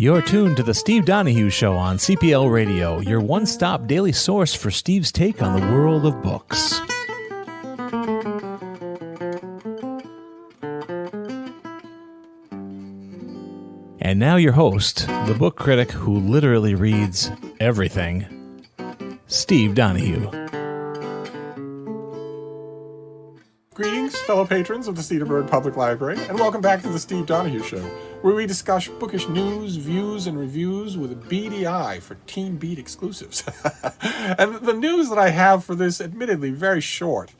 You're tuned to the Steve Donoghue Show on CPL Radio, your one-stop daily source for Steve's take on the world of books. And now your host, the book critic who literally reads everything, Steve Donoghue. Greetings, fellow patrons of the Cedarburg Public Library, and welcome back to the Steve Donoghue Show, where we discuss bookish news, views, and reviews with a beady eye for Teen Beat exclusives. And the news that I have for this admittedly very short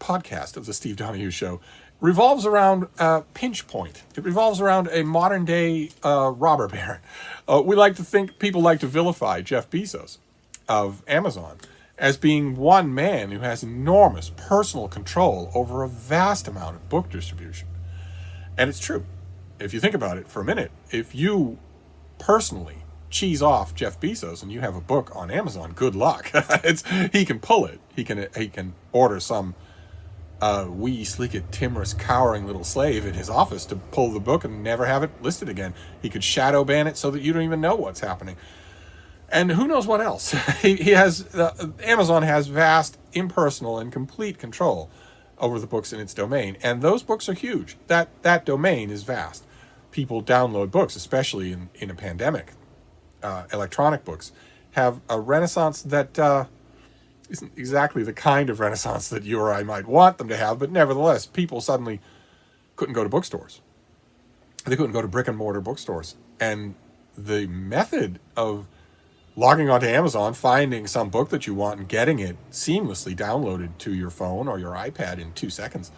podcast of the Steve Donoghue Show revolves around Pinch Point. It revolves around a modern-day robber baron. People like to vilify Jeff Bezos of Amazon as being one man who has enormous personal control over a vast amount of book distribution. And it's true. If you think about it for a minute, if you personally cheese off Jeff Bezos and you have a book on Amazon, good luck. He can pull it. He can order some wee, sleeked, timorous, cowering little slave in his office to pull the book and never have it listed again. He could shadow ban it so that you don't even know what's happening. And who knows what else? Amazon has vast, impersonal, and complete control over the books in its domain. And those books are huge. That domain is vast. People download books, especially in a pandemic. Electronic books have a renaissance that isn't exactly the kind of renaissance that you or I might want them to have, but nevertheless, people suddenly couldn't go to bookstores. They couldn't go to brick and mortar bookstores. And the method of logging onto Amazon, finding some book that you want and getting it seamlessly downloaded to your phone or your iPad in 2 seconds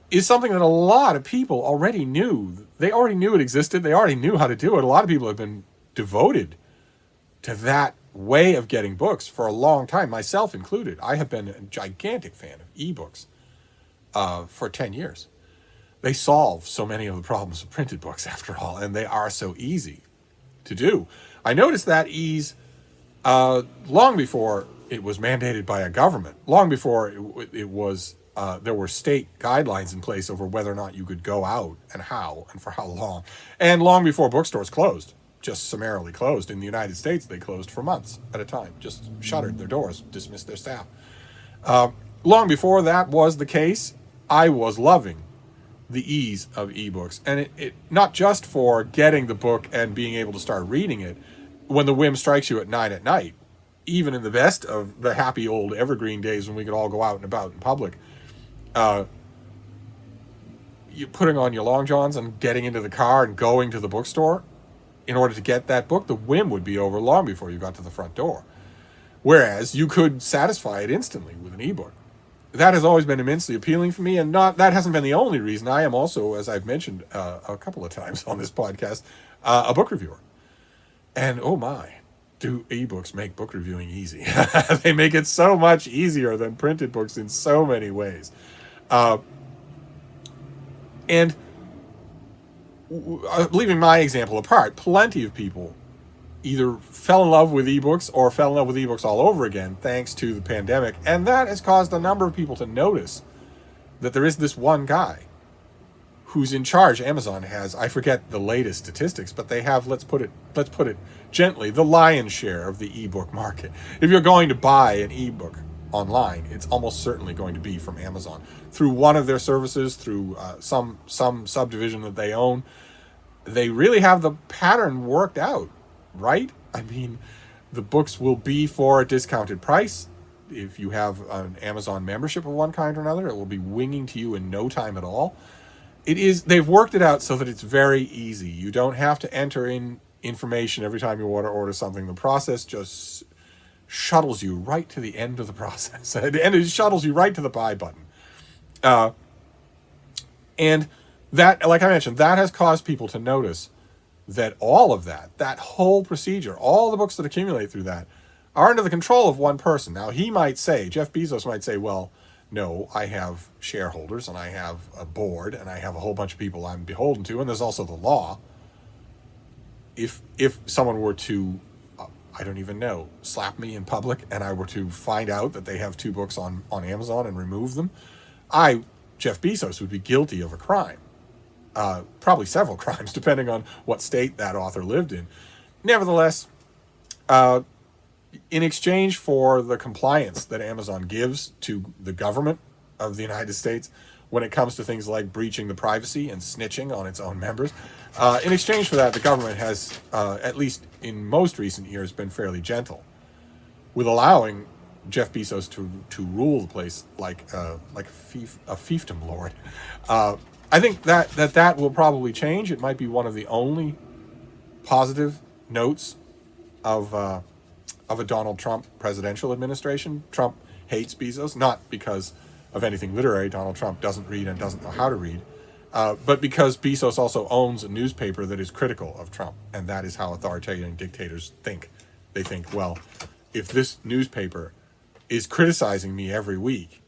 is something that a lot of people already knew. They already knew it existed. They already knew how to do it. A lot of people have been devoted to that way of getting books for a long time, myself included. I have been a gigantic fan of ebooks for 10 years. They solve so many of the problems of printed books, after all, and they are so easy to do. I noticed that ease long before it was mandated by a government, long before it was there were state guidelines in place over whether or not you could go out and how and for how long, and long before bookstores closed, just summarily closed. In the United States, they closed for months at a time, just shuttered their doors, dismissed their staff. Long before that was the case, I was loving the ease of ebooks, and it not just for getting the book and being able to start reading it when the whim strikes you at 9 at night, even in the best of the happy old evergreen days when we could all go out and about in public. You putting on your long johns and getting into the car and going to the bookstore in order to get that book, the whim would be over long before you got to the front door. Whereas you could satisfy it instantly with an ebook. That has always been immensely appealing for me, and that hasn't been the only reason. I am also, as I've mentioned a couple of times on this podcast, a book reviewer. And oh my, do ebooks make book reviewing easy. They make it so much easier than printed books in so many ways. And leaving my example apart, plenty of people either fell in love with ebooks or fell in love with ebooks all over again thanks to the pandemic. And that has caused a number of people to notice that there is this one guy who's in charge. Amazon has, I forget the latest statistics, but they have, let's put it gently, the lion's share of the ebook market. If you're going to buy an ebook online, it's almost certainly going to be from Amazon through one of their services, through some subdivision that they own. They really have the pattern worked out. Right? I mean, the books will be for a discounted price. If you have an Amazon membership of one kind or another, it will be winging to you in no time at all. They've worked it out so that it's very easy. You don't have to enter in information every time you want to order something. The process just shuttles you right to the end of the process. And it shuttles you right to the buy button. And that, like I mentioned, that has caused people to notice that all of that whole procedure, all the books that accumulate through that are under the control of one person. Now, Jeff Bezos might say, well, no, I have shareholders and I have a board and I have a whole bunch of people I'm beholden to, and there's also the law. If someone were to, I don't even know, slap me in public and I were to find out that they have 2 books on Amazon and remove them, Jeff Bezos, would be guilty of a crime. probably several crimes, depending on what state that author lived in. Nevertheless, in exchange for the compliance that Amazon gives to the government of the United States when it comes to things like breaching the privacy and snitching on its own members, in exchange for that, the government has, at least in most recent years, been fairly gentle with allowing Jeff Bezos to rule the place like a fiefdom lord. I think that will probably change. It might be one of the only positive notes of a Donald Trump presidential administration. Trump hates Bezos, not because of anything literary. Donald Trump doesn't read and doesn't know how to read, but because Bezos also owns a newspaper that is critical of Trump, and that is how authoritarian dictators think. They think, well, if this newspaper is criticizing me every week,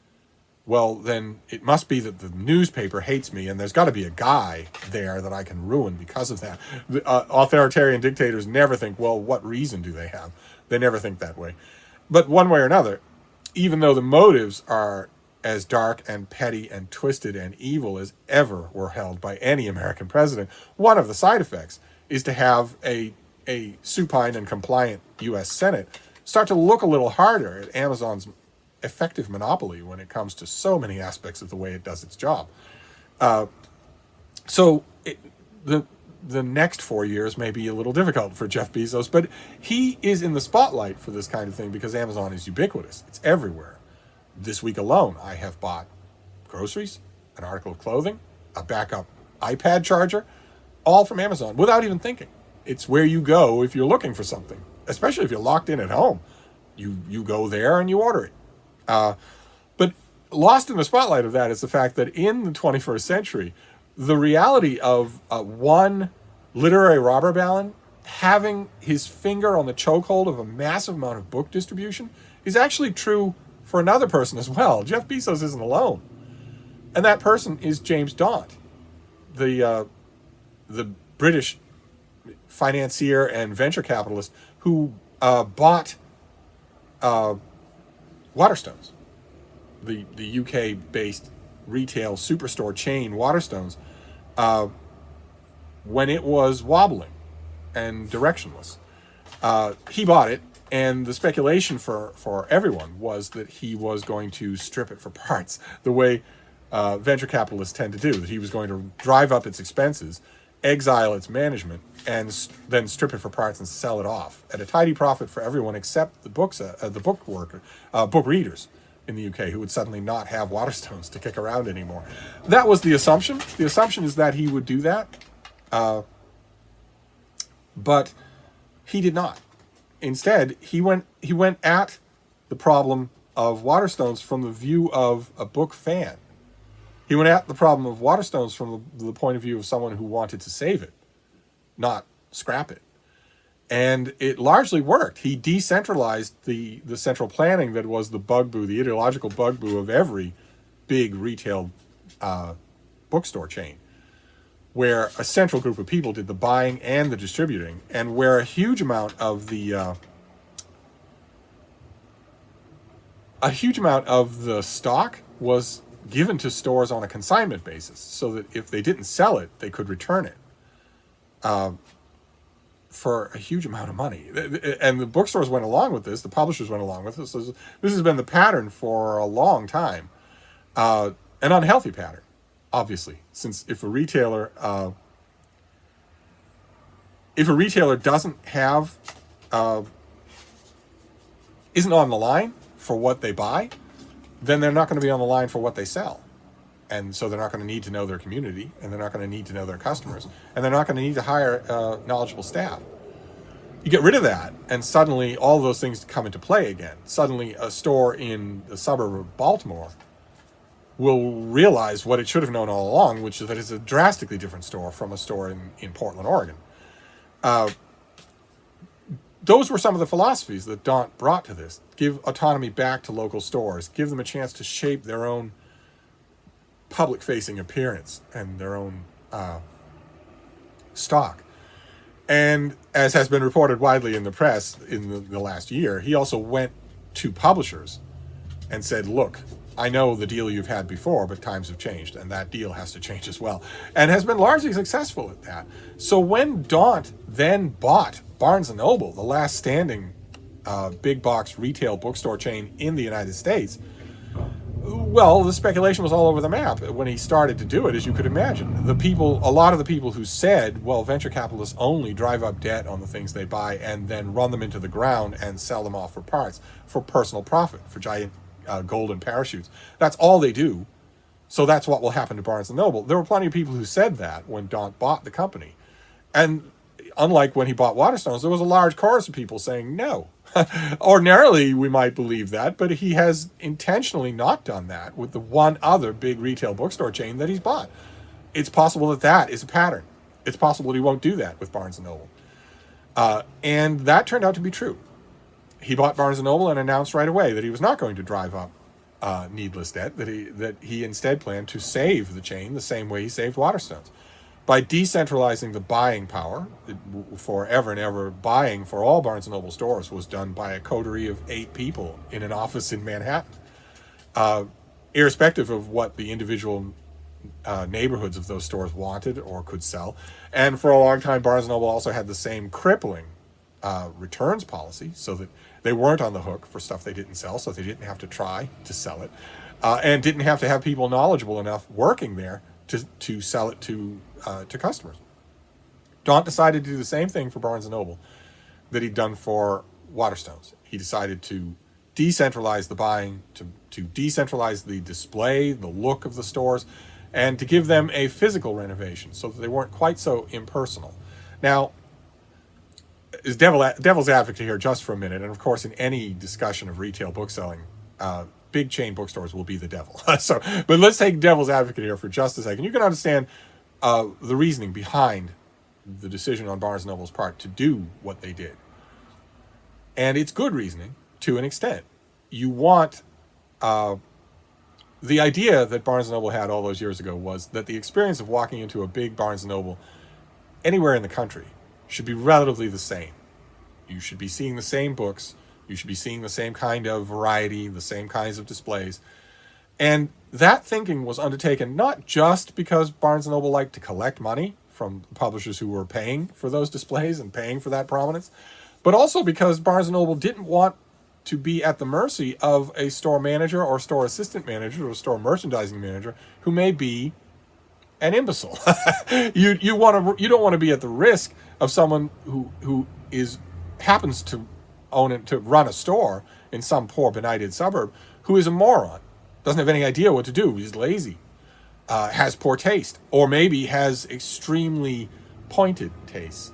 well, then it must be that the newspaper hates me, and there's got to be a guy there that I can ruin because of that. Authoritarian dictators never think, well, what reason do they have? They never think that way. But one way or another, even though the motives are as dark and petty and twisted and evil as ever were held by any American president, one of the side effects is to have a supine and compliant U.S. Senate start to look a little harder at Amazon's effective monopoly when it comes to so many aspects of the way it does its job. The next 4 years may be a little difficult for Jeff Bezos, but he is in the spotlight for this kind of thing because Amazon is ubiquitous. It's everywhere. This week alone, I have bought groceries, an article of clothing, a backup iPad charger, all from Amazon without even thinking. It's where you go if you're looking for something, especially if you're locked in at home. You go there and you order it. But lost in the spotlight of that is the fact that in the 21st century, the reality of one literary robber baron having his finger on the chokehold of a massive amount of book distribution is actually true for another person as well. Jeff Bezos isn't alone. And that person is James Daunt, the British financier and venture capitalist who bought Waterstones, the UK-based retail superstore chain Waterstones, when it was wobbling and directionless. He bought it, and the speculation for everyone was that he was going to strip it for parts, the way venture capitalists tend to do, that he was going to drive up its expenses, exile its management, and then strip it for parts and sell it off at a tidy profit for everyone except the book readers in the UK, who would suddenly not have Waterstones to kick around anymore. That was the assumption. The assumption is that he would do that, but he did not. Instead, he went at the problem of Waterstones from the view of a book fan. He went at the problem of Waterstones from the point of view of someone who wanted to save it, not scrap it. And it largely worked. He decentralized the central planning that was the bugaboo, the ideological bugaboo of every big retail bookstore chain, where a central group of people did the buying and the distributing, and where a huge amount of the stock was given to stores on a consignment basis, so that if they didn't sell it, they could return it for a huge amount of money. And the bookstores went along with this, the publishers went along with this. So this has been the pattern for a long time, an unhealthy pattern, obviously, since if a retailer doesn't have isn't on the line for what they buy, then they're not going to be on the line for what they sell. And so they're not going to need to know their community, and they're not going to need to know their customers, and they're not going to need to hire knowledgeable staff. You get rid of that, and suddenly all those things come into play again. Suddenly a store in the suburb of Baltimore will realize what it should have known all along, which is that it's a drastically different store from a store in Portland, Oregon. Those were some of the philosophies that Daunt brought to this. Give autonomy back to local stores. Give them a chance to shape their own public-facing appearance and their own stock. And as has been reported widely in the press in the last year, he also went to publishers and said, look, I know the deal you've had before, but times have changed, and that deal has to change as well, and has been largely successful at that. So when Daunt then bought Barnes & Noble, the last standing big box retail bookstore chain in the United States, well, the speculation was all over the map when he started to do it, as you could imagine. A lot of the people who said, well, venture capitalists only drive up debt on the things they buy and then run them into the ground and sell them off for parts, for personal profit, for giant golden parachutes. That's all they do. So that's what will happen to Barnes & Noble. There were plenty of people who said that when Daunt bought the company. And unlike when he bought Waterstones, there was a large chorus of people saying no. Ordinarily, we might believe that, but he has intentionally not done that with the one other big retail bookstore chain that he's bought. It's possible that that is a pattern. It's possible that he won't do that with Barnes & Noble. And that turned out to be true. He bought Barnes & Noble and announced right away that he was not going to drive up needless debt, that he instead planned to save the chain the same way he saved Waterstones. By decentralizing the buying power, forever and ever, buying for all Barnes & Noble stores was done by a coterie of 8 people in an office in Manhattan, irrespective of what the individual neighborhoods of those stores wanted or could sell. And for a long time, Barnes & Noble also had the same crippling returns policy, so that they weren't on the hook for stuff they didn't sell, so they didn't have to try to sell it, and didn't have to have people knowledgeable enough working there to sell it to customers. Daunt decided to do the same thing for Barnes & Noble that he'd done for Waterstones. He decided to decentralize the buying, to decentralize the display, the look of the stores, and to give them a physical renovation so that they weren't quite so impersonal. Now, as devil's advocate here just for a minute, and of course in any discussion of retail bookselling, big chain bookstores will be the devil. But let's take devil's advocate here for just a second. You can understand the reasoning behind the decision on Barnes & Noble's part to do what they did. And it's good reasoning to an extent. You want... the idea that Barnes & Noble had all those years ago was that the experience of walking into a big Barnes & Noble anywhere in the country should be relatively the same. You should be seeing the same books. You should be seeing the same kind of variety, the same kinds of displays. And that thinking was undertaken not just because Barnes & Noble liked to collect money from publishers who were paying for those displays and paying for that prominence, but also because Barnes & Noble didn't want to be at the mercy of a store manager or store assistant manager or store merchandising manager who may be an imbecile. You don't want to be at the risk of someone who happens to own it, to run a store in some poor benighted suburb, who is a moron, doesn't have any idea what to do, he's lazy, has poor taste, or maybe has extremely pointed tastes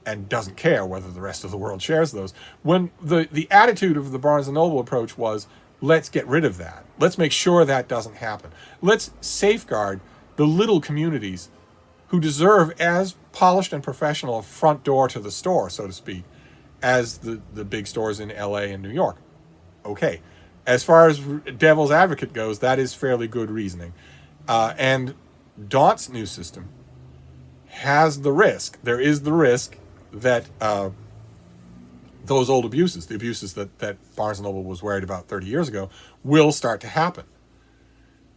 and doesn't care whether the rest of the world shares those. When the attitude of the Barnes & Noble approach was, let's get rid of that. Let's make sure that doesn't happen. Let's safeguard the little communities who deserve as polished and professional a front door to the store, so to speak, as the big stores in LA and New York. Okay. As far as devil's advocate goes, that is fairly good reasoning. And Daunt's new system has the risk. There is the risk that those old abuses, the abuses that Barnes & Noble was worried about 30 years ago, will start to happen.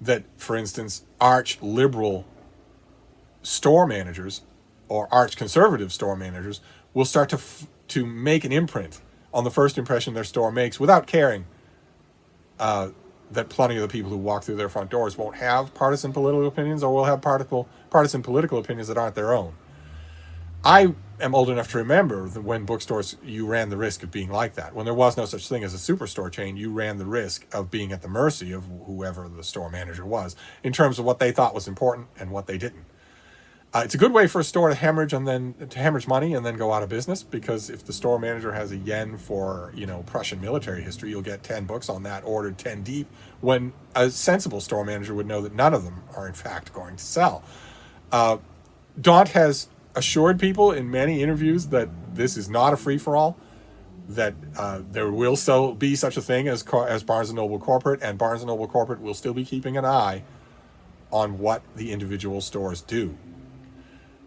That, for instance, arch-liberal store managers or arch-conservative store managers will start to make an imprint on the first impression their store makes without caring that plenty of the people who walk through their front doors won't have partisan political opinions or will have partisan political opinions that aren't their own. I am old enough to remember that when bookstores, you ran the risk of being like that. When there was no such thing as a superstore chain, you ran the risk of being at the mercy of whoever the store manager was in terms of what they thought was important and what they didn't. It's a good way for a store to hemorrhage money and then go out of business, because if the store manager has a yen for, Prussian military history, you'll get 10 books on that ordered 10 deep, when a sensible store manager would know that none of them are in fact going to sell. Daunt has assured people in many interviews that this is not a free-for-all, that there will still be such a thing as Barnes & Noble Corporate, and Barnes & Noble Corporate will still be keeping an eye on what the individual stores do.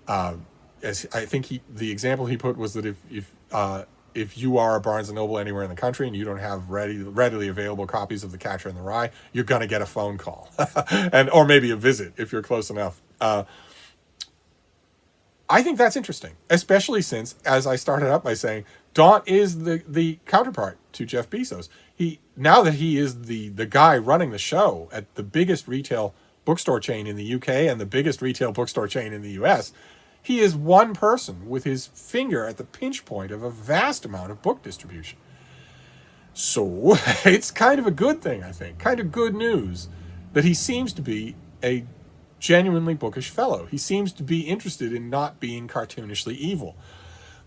As I think the example he put was that if if you are a Barnes & Noble anywhere in the country and you don't have readily available copies of The Catcher in the Rye, you're going to get a phone call or maybe a visit if you're close enough. I think that's interesting, especially since, as I started up by saying, Daunt is the counterpart to Jeff Bezos. Now that he is the guy running the show at the biggest retail bookstore chain in the UK and the biggest retail bookstore chain in the US, he is one person with his finger at the pinch point of a vast amount of book distribution. So it's kind of a good thing, I think, kind of good news that he seems to be a genuinely bookish fellow. He seems to be interested in not being cartoonishly evil.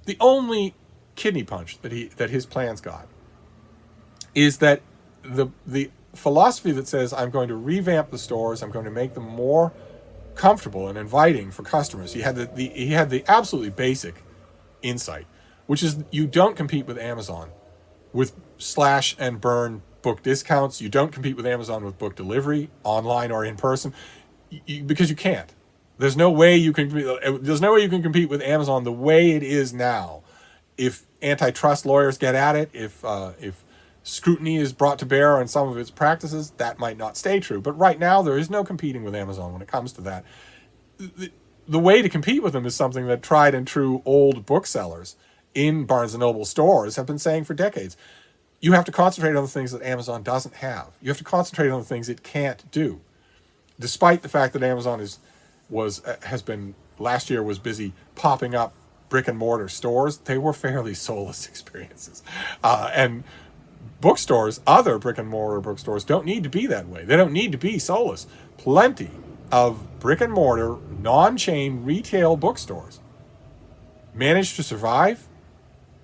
The only kidney punch that his plans got is that the philosophy that says, I'm going to revamp the stores, I'm going to make them more comfortable and inviting for customers. He had the absolutely basic insight, which is you don't compete with Amazon with slash and burn book discounts. You don't compete with Amazon with book delivery, online or in person, because you can't. There's no way you can compete with Amazon the way it is now. If antitrust lawyers get at it, if scrutiny is brought to bear on some of its practices, that might not stay true. But right now, there is no competing with Amazon when it comes to that. The way to compete with them is something that tried and true old booksellers in Barnes & Noble stores have been saying for decades. You have to concentrate on the things that Amazon doesn't have. You have to concentrate on the things it can't do. Despite the fact that Amazon last year was busy popping up brick and mortar stores, they were fairly soulless experiences. And bookstores, other brick and mortar bookstores, don't need to be that way. They don't need to be soulless. Plenty of brick and mortar, non-chain retail bookstores managed to survive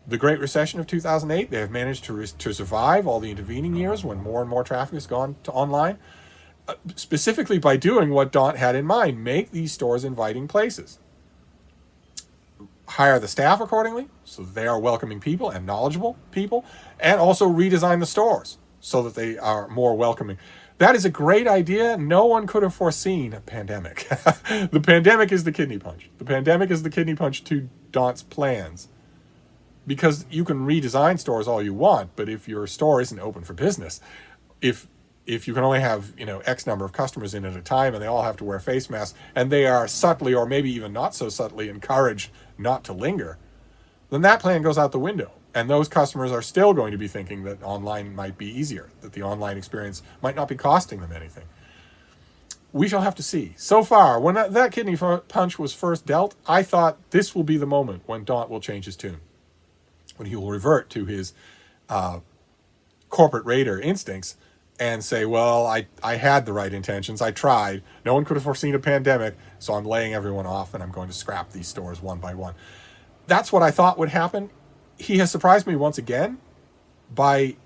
the Great Recession of 2008. They have managed to survive all the intervening years when more and more traffic has gone to online, specifically by doing what Daunt had in mind: make these stores inviting places. Hire the staff accordingly, so that they are welcoming people and knowledgeable people, and also redesign the stores so that they are more welcoming. That is a great idea. No one could have foreseen a pandemic. The pandemic is the kidney punch. The pandemic is the kidney punch to Daunt's plans. Because you can redesign stores all you want, but if your store isn't open for business, if you can only have, X number of customers in at a time and they all have to wear face masks and they are subtly or maybe even not so subtly encouraged not to linger, then that plan goes out the window. And those customers are still going to be thinking that online might be easier, that the online experience might not be costing them anything. We shall have to see. So far, when that kidney punch was first dealt, I thought this will be the moment when Daunt will change his tune, when he will revert to his corporate raider instincts and say, well, I had the right intentions. I tried. No one could have foreseen a pandemic, so I'm laying everyone off and I'm going to scrap these stores one by one. That's what I thought would happen. He has surprised me once again by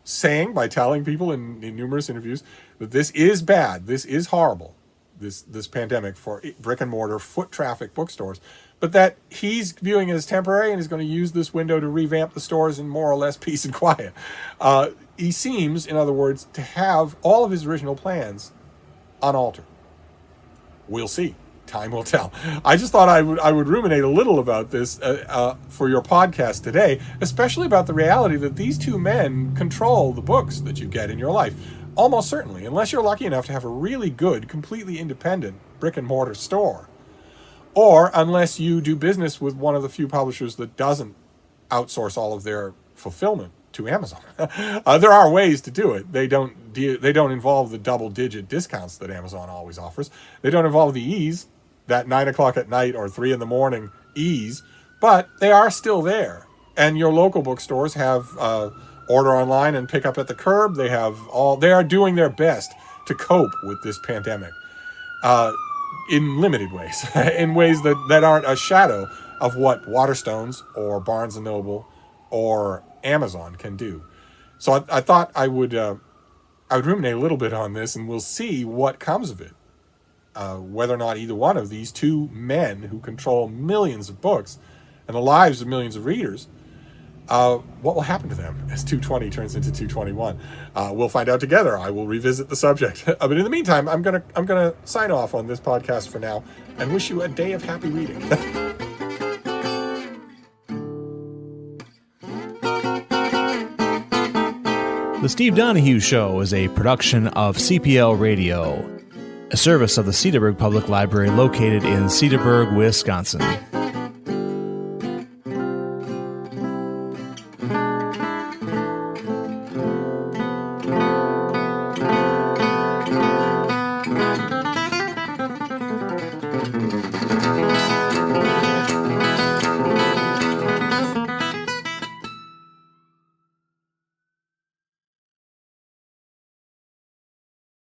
telling people in numerous interviews that this is bad, this is horrible, this pandemic for brick and mortar foot traffic bookstores, but that he's viewing it as temporary and is going to use this window to revamp the stores in more or less peace and quiet. He seems, in other words, to have all of his original plans unaltered. We'll see. Time will tell. I just thought I would ruminate a little about this for your podcast today, especially about the reality that these two men control the books that you get in your life. Almost certainly, unless you're lucky enough to have a really good, completely independent brick and mortar store, or unless you do business with one of the few publishers that doesn't outsource all of their fulfillment to Amazon. There are ways to do it. They don't involve the double-digit discounts that Amazon always offers. They don't involve the ease, that 9 o'clock at night or 3 in the morning ease, but they are still there. And your local bookstores have order online and pick up at the curb. They are doing their best to cope with this pandemic in limited ways, in ways that aren't a shadow of what Waterstones or Barnes & Noble or Amazon can do. So I thought I would ruminate a little bit on this, and we'll see what comes of it. Whether or not either one of these two men who control millions of books and the lives of millions of readers, what will happen to them as 220 turns into 221? We'll find out together. I will revisit the subject. But in the meantime, I'm gonna sign off on this podcast for now and wish you a day of happy reading. The Steve Donoghue Show is a production of CPL Radio, a service of the Cedarburg Public Library located in Cedarburg, Wisconsin.